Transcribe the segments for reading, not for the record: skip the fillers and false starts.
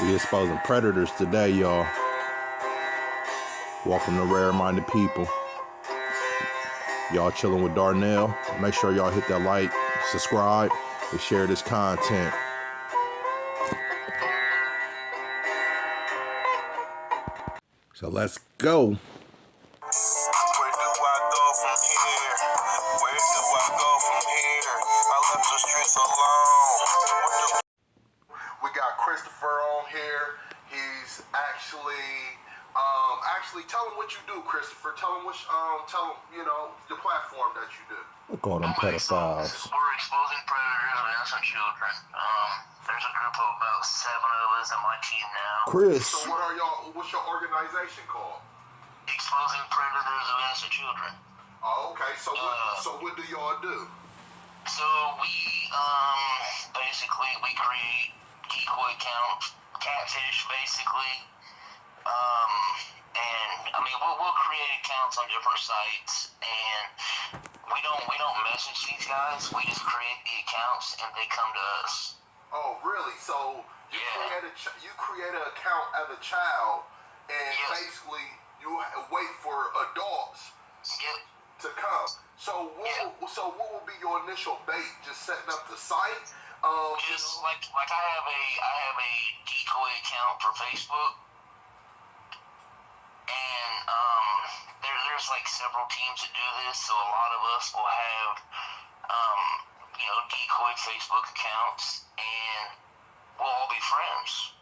We exposing predators today, y'all. Welcome to Rare Minded People. Y'all chilling with Darnell. Make sure y'all hit that like, subscribe, and share this content. So let's go. Where do I go from here? Where do I go from here? I left the streets alone. We got Christopher on here. He's actually tell him what you do, Christopher. Tell him the platform that you do. We'll call them pedophiles. We're exposing predators of innocent children. There's a group of about 7 of us on my team now. Chris. So what's your organization called? Exposing predators of innocent children. Oh, okay. So what do y'all do? So we basically create decoy accounts, catfish basically. And I mean we'll create accounts on different sites, and we don't message these guys. We just create the accounts and they come to us. Oh, really? So you create an account as a child, and basically you wait for adults to come. So what will be your initial bait? Just setting up the site? Like I have a decoy account for Facebook, and there's like several teams that do this. So a lot of us will have decoy Facebook accounts, and we'll all be friends.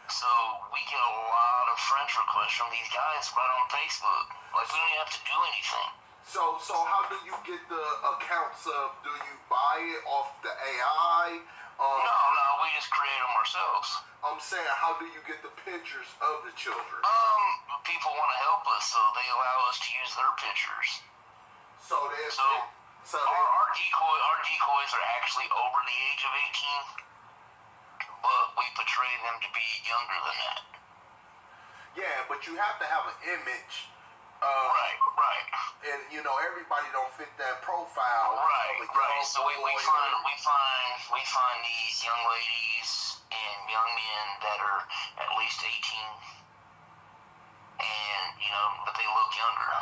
So we get a lot of friend requests from these guys right on Facebook. Like, we don't even have to do anything. So how do you get the accounts of? Do you buy it off the AI? No, we just create them ourselves. I'm saying, how do you get the pictures of the children? People want to help us, so they allow us to use their pictures. Our decoys are actually over the age of 18, but we portray them to be younger than that. Yeah, but you have to have an image. Right. And everybody don't fit that profile. Right. So we find these young ladies and young men that are at least 18, and but they look younger.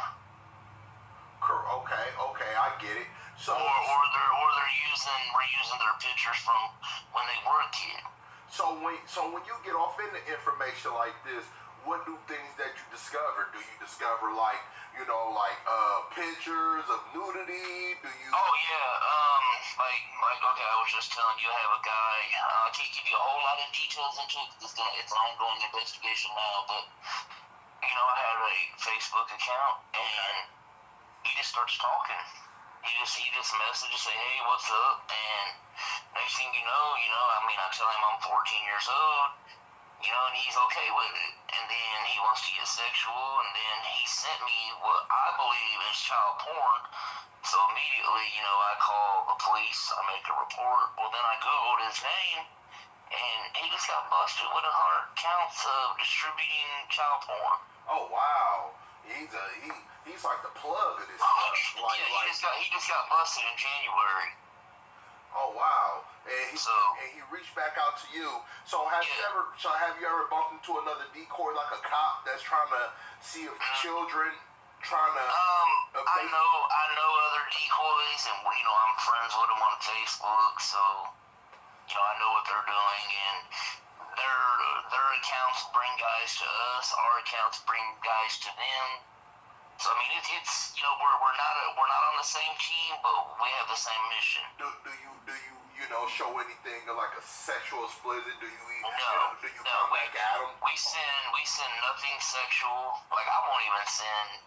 Okay, I get it. So we're using their pictures from when they were a kid. So when you get off into information like this, what do things that you discover? Do you discover pictures of nudity? Do you? Oh yeah, okay, I was just telling you, I have a guy. I can't give you a whole lot of details into it because it's an ongoing investigation now. But I have a Facebook account, and he just starts talking. He just messages, say, hey, what's up? And next thing you know, I tell him I'm 14 years old. And he's okay with it. And then he wants to get sexual, and then he sent me what I believe is child porn. So immediately, I call the police, I make a report. Well, then I Googled his name, and he just got busted with 100 counts of distributing child porn. Oh, wow. He's like the plug of this stuff. He just got busted in January. Oh, wow. And he reached back out to you. So have you ever bumped into another decoy, like a cop that's trying to see if children trying to I know other decoys, and I'm friends with them on Facebook, so I know what they're doing, and their accounts bring guys to us, our accounts bring guys to them. So I mean, it's we're not on the same team, but we have the same mission. Do you show anything like a sexual explicit? Do you come back at them? We send nothing sexual. Like, I won't even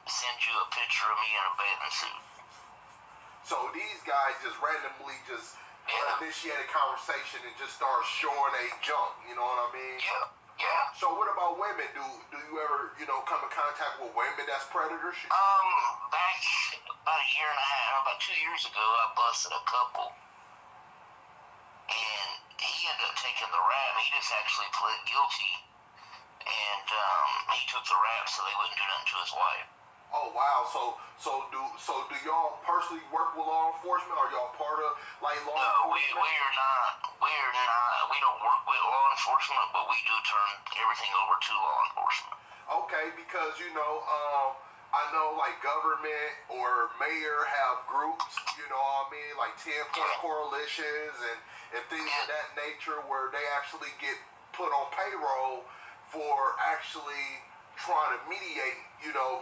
send you a picture of me in a bathing suit. So these guys just randomly initiate a conversation and just start showing a junk. You know what I mean? Yeah. So what about women? Do you ever come in contact with women that's predators? Back about a year and a half, about 2 years ago, I busted a couple. And he ended up taking the rap. He just actually pled guilty, and he took the rap so they wouldn't do nothing to his wife. Oh wow! So do y'all personally work with law enforcement? Are y'all part of like law No, enforcement? we are not. We are not. We don't work with law enforcement, but we do turn everything over to law enforcement. Okay, because I know like government or mayor have groups, you know what I mean, like 10-point Yeah. coalitions and things of Yeah. that nature where they actually get put on payroll for actually trying to mediate,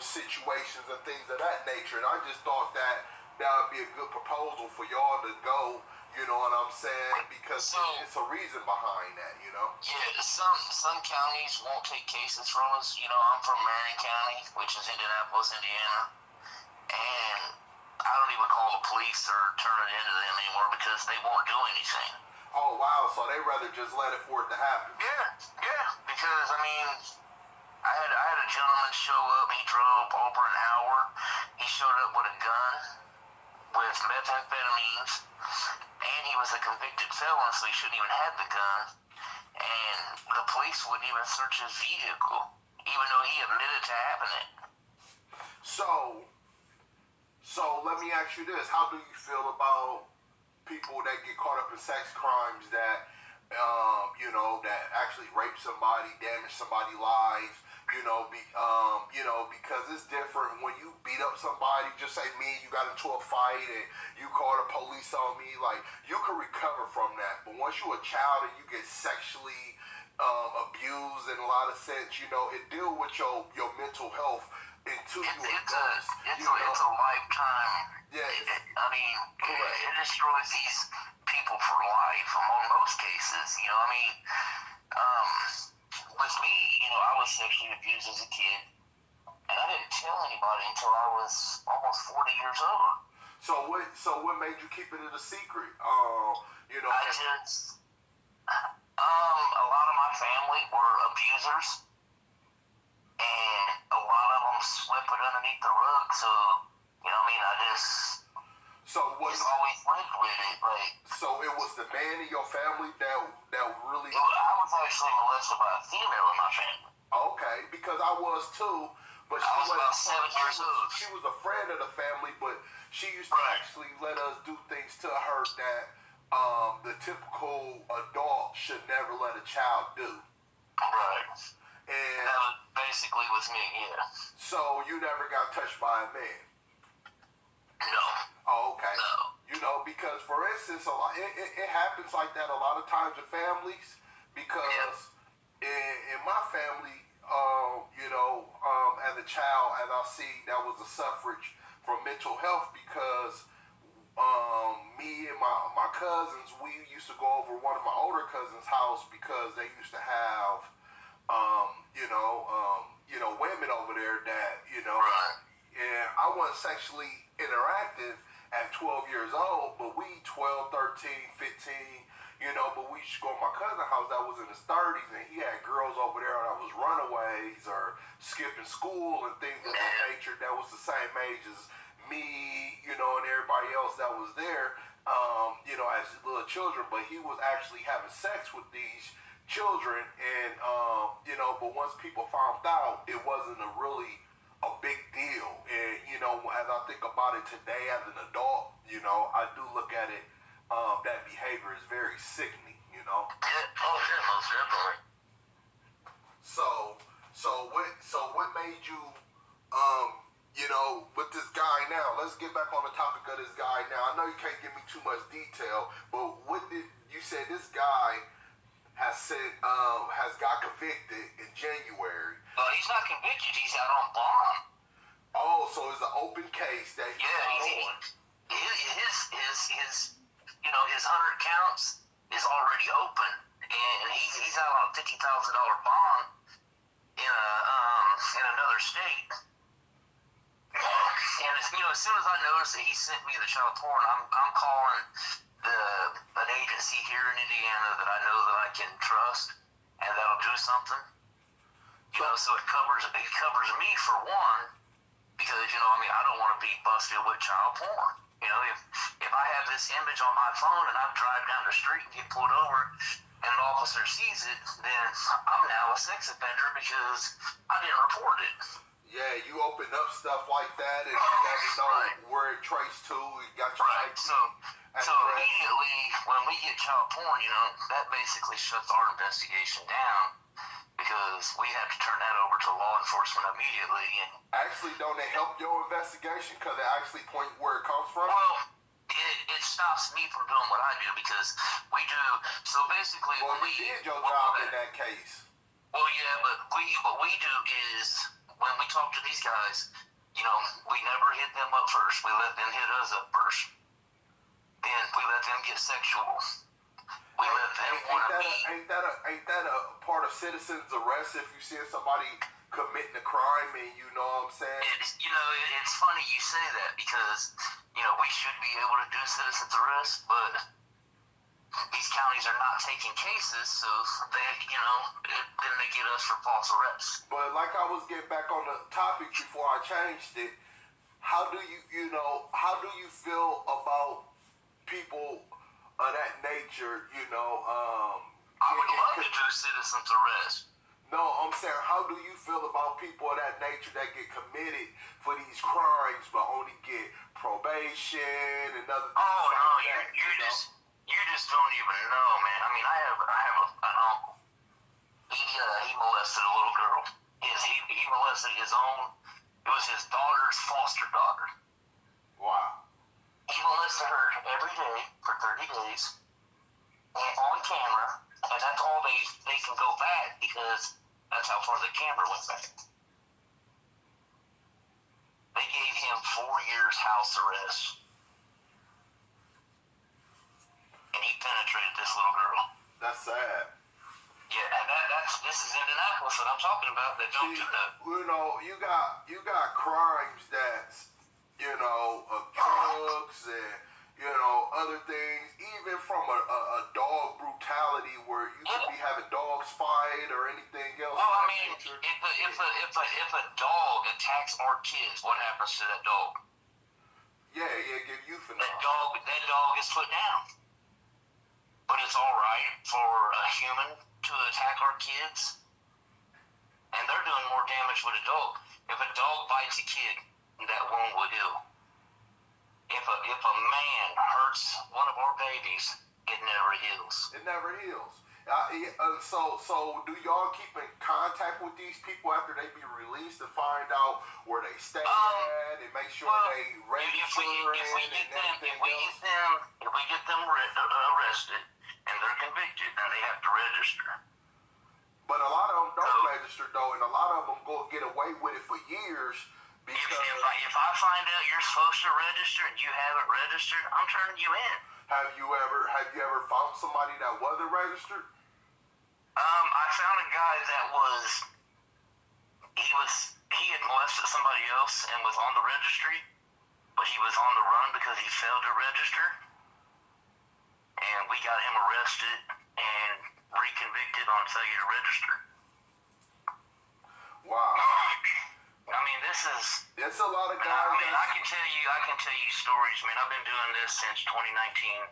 situations and things of that nature. And I just thought that would be a good proposal for y'all to go, you know what I'm saying? Because So it's a reason behind that, you know? yeah, some counties won't take cases from us. You know, I'm from Marion County, which is Indianapolis, Indiana, and I don't even call the police or turn it into them anymore because they won't do anything. Oh wow, so they rather just let it for it to happen. Yeah, because I mean, I had a gentleman show up. He drove over an hour. He showed up with a gun with methamphetamines, and he was a convicted felon, so he shouldn't even have the gun. And the police wouldn't even search his vehicle, even though he admitted to having it. So let me ask you this: how do you feel about people that get caught up in sex crimes that, that actually rape somebody, damage somebody's life? Because it's different when you beat up somebody. Just say me, you got into a fight and you called the police on me. Like you can recover from that, but once you're a child and you get sexually abused in a lot of sense, it deal with your mental health until you adults. It's a lifetime. Yeah. I mean, Correct. it destroys these people for life. In most cases, with me, I was sexually abused as a kid, and I didn't tell anybody until I was almost 40 years old. So what made you keep it a secret? A lot of my family were abusers, and a lot of them swept it underneath the rug. So, I just always lived with it. So it was the man in your family that really. I was actually molested by a female in my family. Okay, because I was too, but I was about 7 years old. She was a friend of the family, but she used to actually let us do things to her that the typical adult should never let a child do. Right. And that was basically with me, yeah. So you never got touched by a man? No. Oh, okay. No. Because for instance, it happens like that a lot of times in families. Because in my family, as a child, as I see, that was a suffrage from mental health because me and my cousins, we used to go over one of my older cousins' house because they used to have, women over there that, Right. and I wasn't sexually interactive at 12 years old, but we 12, 13, 15, but we used to go to my cousin's house that was in his 30s, and he had girls over there that was runaways or skipping school and things of that nature that was the same age as me, and everybody else that was there, as little children, but he was actually having sex with these children, and, but once people found out, it wasn't a big deal, and, as I think about it today as an adult, I do look at it, that behavior is very sickening, Yeah, most definitely. So what made you, with this guy now, let's get back on the topic of this guy now. I know you can't give me too much detail, but you said this guy has got convicted in January. He's not convicted, he's out on bond. Oh, so it's an open case that he's on. His 100 counts is already open, and he's out on a $50,000 bond in another state. And as soon as I noticed that he sent me the child porn, I'm calling an agency here in Indiana that I know that I can trust, and that'll do something. So it covers me for one, because I don't want to be busted with child porn. If I have this image on my phone and I drive down the street and get pulled over and an officer sees it, then I'm now a sex offender because I didn't report it. Yeah, you open up stuff like that, and you never know where it traced to. You got your IP So address. immediately when we get child porn, you know, that basically shuts our investigation down because we have to turn that over to law enforcement immediately. And actually, don't it help your investigation because it actually point where it comes from? well, it stops me from doing what I do because we do. So basically, Well, when you did your job in that case. Well, yeah, but what we do is when we talk to these guys, you know, we never hit them up first. We let them hit us up first. Then we let them get sexual. We let them want to meet. Ain't that a part of citizens' arrest if you see somebody committing a crime and you know what I'm saying? It's funny you say that because, you know, we should be able to do citizens' arrest, but these counties are not taking cases, so then they get us for false arrests. But like I was getting back on the topic before I changed it, how do you feel about people of that nature, I would love to do citizens arrest. No, I'm saying, how do you feel about people of that nature that get committed for these crimes but only get probation and other things that? You just don't even know, man. I mean, I have an uncle. He molested a little girl. He molested his own. It was his daughter's foster daughter. Wow. He molested her every day for 30 days, and on camera, and that's all they can go back because that's how far the camera went back. They gave him 4 years house arrest. And he penetrated this little girl. That's sad. Yeah, and this is Indianapolis that I'm talking about that don't do that. You got crimes that's, drugs and, other things, even from a dog brutality where you could be having dogs fight or anything else. Well, I mean, if a dog attacks our kids, what happens to that dog? Yeah, get euthanized. That dog is put down. But it's all right for a human to attack our kids, and they're doing more damage with a dog. If a dog bites a kid, that wound will heal. If a man hurts one of our babies, it never heals. It never heals. So do y'all keep in contact with these people after they be released to find out where they stay at and make sure they register if we get them arrested and they're convicted, then they have to register. But a lot of them don't register though, and a lot of them go get away with it for years. Because if I find out you're supposed to register and you haven't registered, I'm turning you in. Have you ever found somebody that wasn't registered? I found a guy that he had molested somebody else and was on the registry, but he was on the run because he failed to register. And we got him arrested and reconvicted on failure to register. Wow. I mean, it's a lot of guys. I mean, I can tell you stories. I mean, I've been doing this since 2019.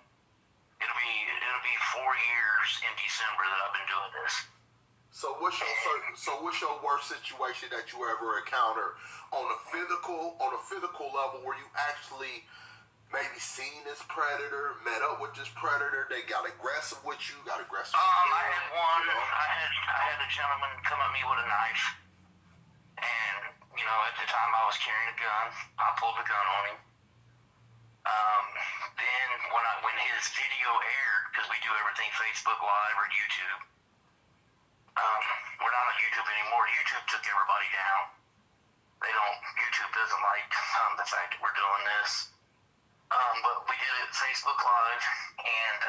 It'll be 4 years in December that I've been doing this. So what's your worst situation that you ever encountered on a physical level where you actually maybe seen this predator, met up with this predator, they got aggressive with you, I had one. I had a gentleman come at me with a knife, and at the time I was carrying a gun. I pulled the gun on him. Then when his video aired, because we do everything Facebook Live or YouTube. We're not on YouTube anymore. YouTube took everybody down. YouTube doesn't like the fact that we're doing this. But we did it Facebook Live, and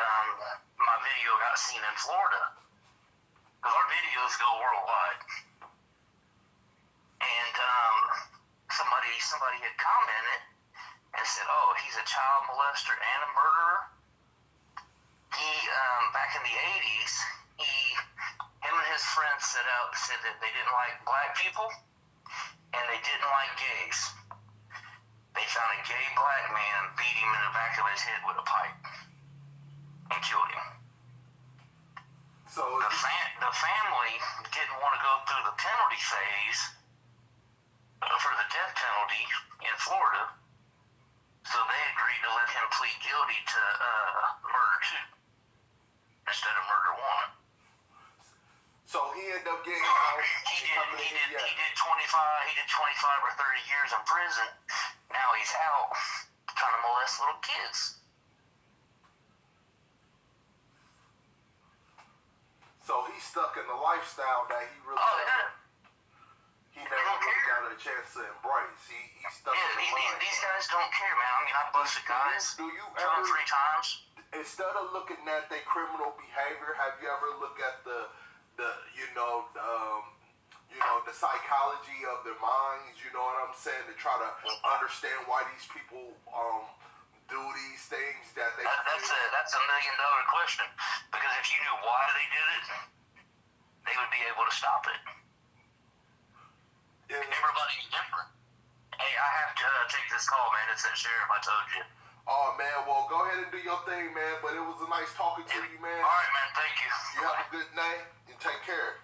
my video got seen in Florida. Because our videos go worldwide. And somebody had commented and said, "Oh, he's a child molester and a murderer." He, back in the 80s, him and his friends said that they didn't like black people and they didn't like gays. They found a gay black man, beat him in the back of his head with a pipe, and killed him. So the family didn't want to go through the penalty phase for the death penalty in Florida, so they agreed to let him plead guilty to murder 2 instead of murder 1. So he ended up getting out. He did 25 or 30 years in prison. Now he's out trying to molest little kids. So he's stuck in the lifestyle that he really he never really got a chance to embrace. He's stuck in the mind. These guys don't care, man. I mean, I busted guys. Do you 2 ever, or 3 times. Instead of looking at their criminal behavior, have you ever looked at the psychology of their minds? You know what I'm saying? To try to understand why these people do these things that they. That's $1 million question. Because if you knew why they did it, they would be able to stop it. Yeah. Everybody's different. Hey, I have to take this call, man. It's that sheriff. I told you. Oh man, well go ahead and do your thing, man. But it was a nice talking to you, man. All right, man. Thank you. You have a good night and take care.